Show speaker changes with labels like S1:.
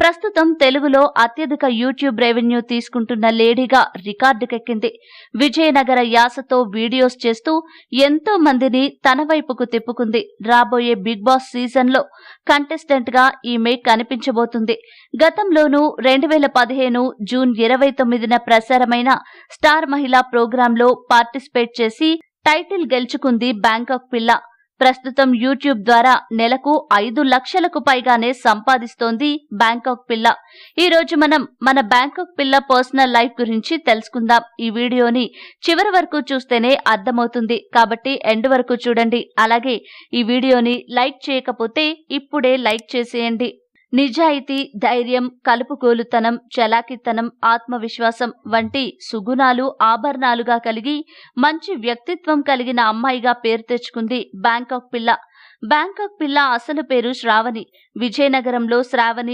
S1: ప్రస్తుతం తెలుగులో అత్యధిక యూట్యూబ్ రెవెన్యూ తీసుకుంటున్న లేడీగా రికార్డుకెక్కింది. విజయనగర యాసతో వీడియోస్ చేస్తూ ఎంతో మందిని తన వైపుకు తిప్పుకుంది. రాబోయే బిగ్ బాస్ సీజన్లో కంటెస్టెంట్ గా ఈమె కనిపించబోతుంది. గతంలోనూ 2015 జూన్ 29న ప్రసారమైన స్టార్ మహిళా ప్రోగ్రాంలో పార్టిసిపేట్ చేసి టైటిల్ గెలుచుకుంది బ్యాంకాక్ పిల్ల. ప్రస్తుతం యూట్యూబ్ ద్వారా నెలకు 5 లక్షలకు పైగానే సంపాదిస్తోంది బ్యాంకాక్ పిల్ల. ఈ రోజు మనం మన బ్యాంకాక్ పిల్ల పర్సనల్ లైఫ్ గురించి తెలుసుకుందాం. ఈ వీడియోని చివరి వరకు చూస్తేనే అర్థమవుతుంది కాబట్టి ఎండ్ వరకు చూడండి. అలాగే ఈ వీడియోని లైక్ చేయకపోతే ఇప్పుడే లైక్ చేసేయండి. నిజాయితీ, ధైర్యం, కలుపుగోలుతనం, చలాకితనం, ఆత్మవిశ్వాసం వంటి సుగుణాలు ఆభరణాలుగా కలిగి మంచి వ్యక్తిత్వం కలిగిన అమ్మాయిగా పేరు తెచ్చుకుంది బ్యాంకాక్ పిల్ల. బ్యాంకాక్ పిల్ల అసలు పేరు శ్రావణి. విజయనగరంలో శ్రావణి